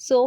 100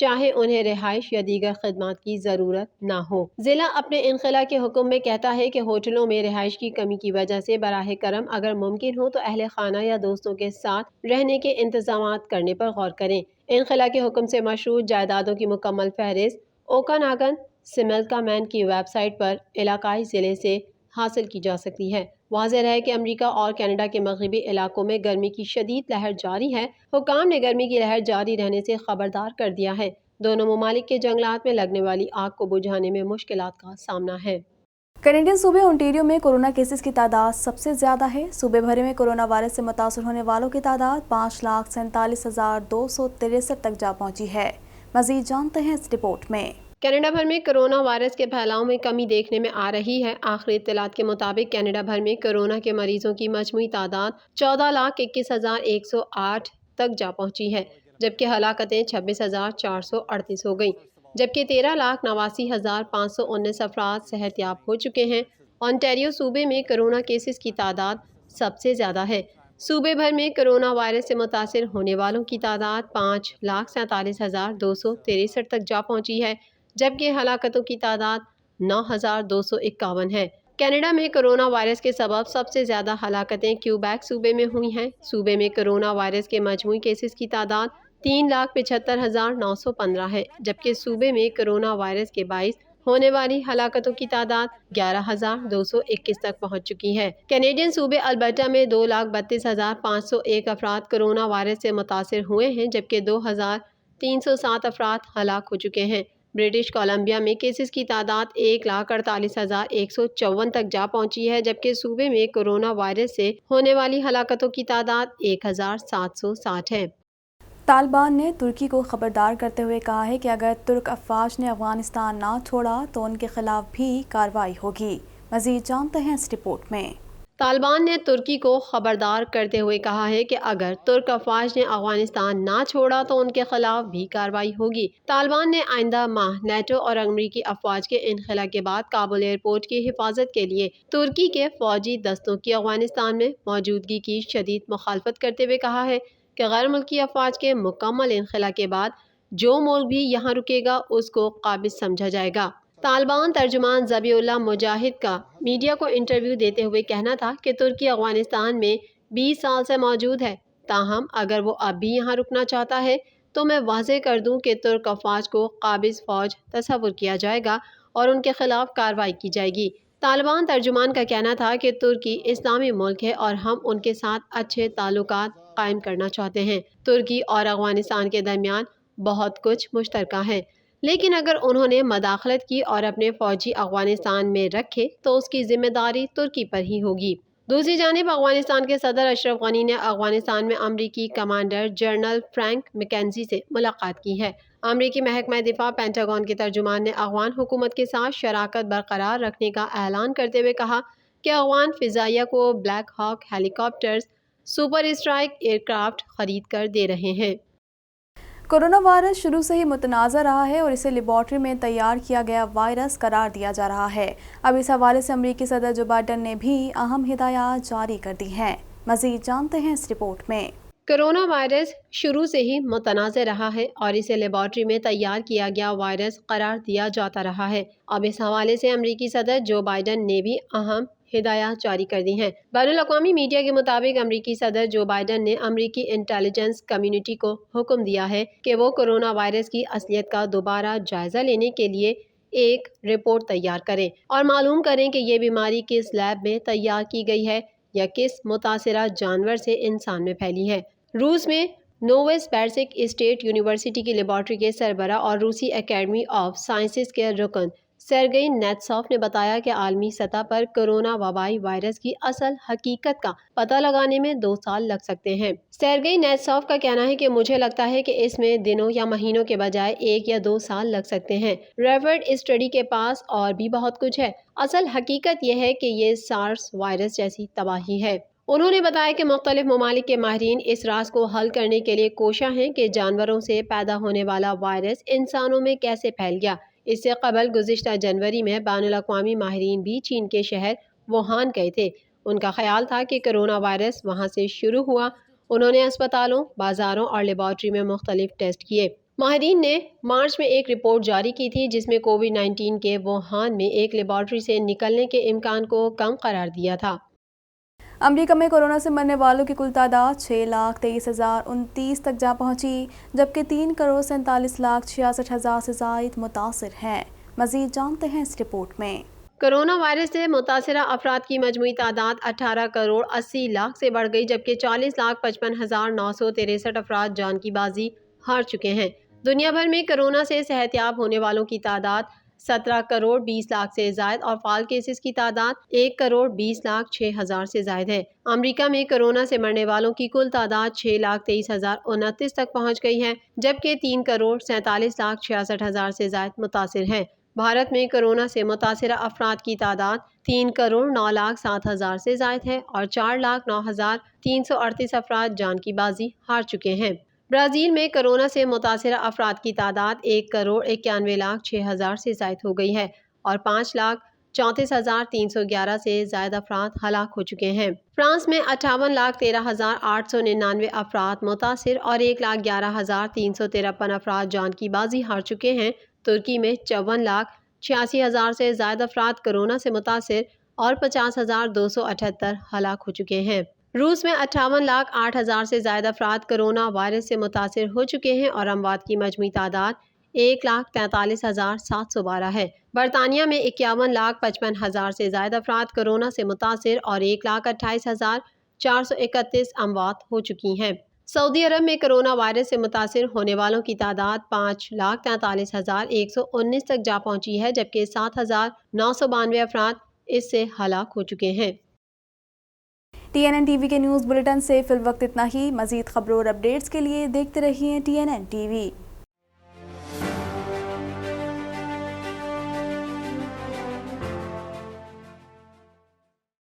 چاہے انہیں رہائش یا دیگر خدمات کی ضرورت نہ ہو۔ ضلع اپنے انخلا کے حکم میں کہتا ہے کہ ہوٹلوں میں رہائش کی کمی کی وجہ سے براہ کرم اگر ممکن ہو تو اہل خانہ یا دوستوں کے ساتھ رہنے کے انتظامات کرنے پر غور کریں۔ انخلا کے حکم سے مشروط جائیدادوں کی مکمل فہرست اوکاناگن سملکا مین کی ویب سائٹ پر علاقائی ضلع سے حاصل کی جا سکتی ہے۔ واضح ہے کہ امریکہ اور کینیڈا کے مغربی علاقوں میں گرمی کی شدید لہر جاری ہے۔ حکام نے گرمی کی لہر جاری رہنے سے خبردار کر دیا ہے۔ دونوں ممالک کے جنگلات میں لگنے والی آگ کو بجھانے میں مشکلات کا سامنا ہے۔ کینیڈین صوبے اونٹیریو میں کورونا کیسز کی تعداد سب سے زیادہ ہے۔ صوبے بھر میں کورونا وائرس سے متاثر ہونے والوں کی تعداد 5,47,263 تک جا پہنچی ہے۔ مزید جانتے ہیں اس رپورٹ میں۔ کینیڈا بھر میں کرونا وائرس کے پھیلاؤ میں کمی دیکھنے میں آ رہی ہے۔ آخری اطلاعات کے مطابق کینیڈا بھر میں کورونا کے مریضوں کی مجموعی تعداد 14,21,108 تک جا پہنچی ہے، جبکہ ہلاکتیں 26,438 ہو گئیں، جبکہ 13,89,519 افراد صحت یاب ہو چکے ہیں۔ اونٹاریو صوبے میں کورونا کیسز کی تعداد سب سے زیادہ ہے۔ صوبے بھر میں کورونا وائرس سے متاثر ہونے والوں کی تعداد 5,47,263 تک جا پہنچی ہے، جبکہ ہلاکتوں کی تعداد 9,251 ہے۔ کینیڈا میں کورونا وائرس کے سبب سب سے زیادہ ہلاکتیں کیوبیک صوبے میں ہوئی ہیں۔ صوبے میں کورونا وائرس کے مجموعی کیسز کی تعداد 3,75,915 ہے، جبکہ صوبے میں کورونا وائرس کے باعث ہونے والی ہلاکتوں کی تعداد 11,221 تک پہنچ چکی ہے۔ کینیڈین صوبے البرٹا میں 2,32,501 افراد کورونا وائرس سے متاثر ہوئے ہیں، جبکہ 2,307 افراد ہلاک ہو چکے ہیں۔ برٹش کولمبیا میں کیسز کی تعداد 1,48,154 تک جا پہنچی ہے، جبکہ صوبے میں کورونا وائرس سے ہونے والی ہلاکتوں کی تعداد 1,760 ہے۔ طالبان نے ترکی کو خبردار کرتے ہوئے کہا ہے کہ اگر ترک افواج نے افغانستان نہ چھوڑا تو ان کے خلاف بھی کارروائی ہوگی۔ مزید جانتے ہیں اس رپورٹ میں۔ طالبان نے ترکی کو خبردار کرتے ہوئے کہا ہے کہ اگر ترک افواج نے افغانستان نہ چھوڑا تو ان کے خلاف بھی کارروائی ہوگی۔ طالبان نے آئندہ ماہ نیٹو اور امریکی افواج کے انخلا کے بعد کابل ایئرپورٹ کی حفاظت کے لیے ترکی کے فوجی دستوں کی افغانستان میں موجودگی کی شدید مخالفت کرتے ہوئے کہا ہے کہ غیر ملکی افواج کے مکمل انخلا کے بعد جو ملک بھی یہاں رکے گا اس کو قابض سمجھا جائے گا۔ طالبان ترجمان ذبیح اللہ مجاہد کا میڈیا کو انٹرویو دیتے ہوئے کہنا تھا کہ ترکی افغانستان میں 20 سال سے موجود ہے، تاہم اگر وہ اب بھی یہاں رکنا چاہتا ہے تو میں واضح کر دوں کہ ترک افواج کو قابض فوج تصور کیا جائے گا اور ان کے خلاف کارروائی کی جائے گی۔ طالبان ترجمان کا کہنا تھا کہ ترکی اسلامی ملک ہے اور ہم ان کے ساتھ اچھے تعلقات قائم کرنا چاہتے ہیں۔ ترکی اور افغانستان کے درمیان بہت کچھ مشترکہ ہے، لیکن اگر انہوں نے مداخلت کی اور اپنے فوجی افغانستان میں رکھے تو اس کی ذمہ داری ترکی پر ہی ہوگی۔ دوسری جانب افغانستان کے صدر اشرف غنی نے افغانستان میں امریکی کمانڈر جنرل فرینک مکینزی سے ملاقات کی ہے۔ امریکی محکمہ دفاع پینٹاگون کے ترجمان نے افغان حکومت کے ساتھ شراکت برقرار رکھنے کا اعلان کرتے ہوئے کہا کہ افغان فضائیہ کو بلیک ہاک ہیلی کاپٹرز سپر اسٹرائک ایئرکرافٹ خرید کر دے رہے ہیں۔ کورونا وائرس شروع سے ہی متنازع رہا ہے اور اسے لیبارٹری میں تیار کیا گیا وائرس قرار دیا جا رہا ہے۔ اب اس حوالے سے امریکی صدر جو بائیڈن نے بھی اہم ہدایات جاری کر دی ہیں۔ مزید جانتے ہیں اس رپورٹ میں۔ کورونا وائرس شروع سے ہی متنازع رہا ہے اور اسے لیبارٹری میں تیار کیا گیا وائرس قرار دیا جاتا رہا ہے۔ اب اس حوالے سے امریکی صدر جو بائیڈن نے بھی اہم ہدایات جاری کر دی ہیں۔ بین الاقوامی میڈیا کے مطابق امریکی صدر جو بائیڈن نے امریکی انٹیلیجنس کمیونٹی کو حکم دیا ہے کہ وہ کورونا وائرس کی اصلیت کا دوبارہ جائزہ لینے کے لیے ایک رپورٹ تیار کریں اور معلوم کریں کہ یہ بیماری کس لیب میں تیار کی گئی ہے یا کس متاثرہ جانور سے انسان میں پھیلی ہے۔ روس میں نووسبیرسک اسٹیٹ یونیورسٹی کی لیبارٹری کے سربراہ اور روسی اکیڈمی آف سائنسز کے رکن سرگئی نیتسوف نے بتایا کہ عالمی سطح پر کورونا وبائی وائرس کی اصل حقیقت کا پتہ لگانے میں 2 سال لگ سکتے ہیں۔ سرگئی نیتسوف کا کہنا ہے کہ مجھے لگتا ہے کہ اس میں دنوں یا مہینوں کے بجائے 1 یا 2 سال لگ سکتے ہیں۔ ریورڈ اسٹڈی کے پاس اور بھی بہت کچھ ہے۔ اصل حقیقت یہ ہے کہ یہ سارس وائرس جیسی تباہی ہے۔ انہوں نے بتایا کہ مختلف ممالک کے ماہرین اس راز کو حل کرنے کے لیے کوشاں ہیں کہ جانوروں سے پیدا ہونے والا وائرس انسانوں میں کیسے پھیل گیا۔ اس سے قبل گزشتہ جنوری میں بین الاقوامی ماہرین بھی چین کے شہر ووہان گئے تھے۔ ان کا خیال تھا کہ کورونا وائرس وہاں سے شروع ہوا۔ انہوں نے اسپتالوں، بازاروں اور لیبارٹری میں مختلف ٹیسٹ کیے۔ ماہرین نے مارچ میں ایک رپورٹ جاری کی تھی جس میں کووڈ-19 کے ووہان میں ایک لیبارٹری سے نکلنے کے امکان کو کم قرار دیا تھا۔ امریکہ میں کورونا سے مرنے والوں کی کل تعداد 6,23,029 تک جا پہنچی، جبکہ 3,47,66,000 سے زائد متاثر ہیں۔ مزید جانتے ہیں اس رپورٹ میں۔ کرونا وائرس سے متاثرہ افراد کی مجموعی تعداد 18,80,00,000 سے بڑھ گئی، جبکہ 40,55,963 افراد جان کی بازی ہار چکے ہیں۔ دنیا بھر میں کرونا سے صحت یاب ہونے والوں کی تعداد 17,20,00,000 سے زائد اور فعال کیسز کی تعداد 1,20,06,000 سے زائد ہے۔ امریکہ میں کرونا سے مرنے والوں کی کل تعداد 6,23,029 تک پہنچ گئی ہے، جبکہ 3,47,66,000 سے زائد متاثر ہیں۔ بھارت میں کرونا سے متاثرہ افراد کی تعداد 3,09,07,000 سے زائد ہے اور 4,09,338 افراد جان کی بازی ہار چکے ہیں۔ برازیل میں کرونا سے متاثرہ افراد کی تعداد 1,91,06,000 سے زائد ہو گئی ہے اور 5,34,311 سے زائد افراد ہلاک ہو چکے ہیں۔ فرانس میں 58,13,899 افراد متاثر اور 1,11,353 افراد جان کی بازی ہار چکے ہیں۔ ترکی میں 54,86,000 سے زائد افراد کرونا سے متاثر اور 50,278 ہلاک ہو چکے ہیں۔ روس میں 58,08,000 سے زائد افراد کرونا وائرس سے متاثر ہو چکے ہیں اور اموات کی مجموعی تعداد 1,43,712 ہے۔ برطانیہ میں 51,55,000 سے زائد افراد کرونا سے متاثر اور 1,28,431 اموات ہو چکی ہیں۔ سعودی عرب میں کرونا وائرس سے متاثر ہونے والوں کی تعداد 5,43,119 تک جا پہنچی ہے، جبکہ 7,992 افراد اس سے ہلاک ہو چکے ہیں۔ TNN ٹی وی کے نیوز بلیٹن سے فی الوقت اتنا ہی۔ مزید خبروں اور اپڈیٹس کے لیے دیکھتے رہیے TNN ٹی وی۔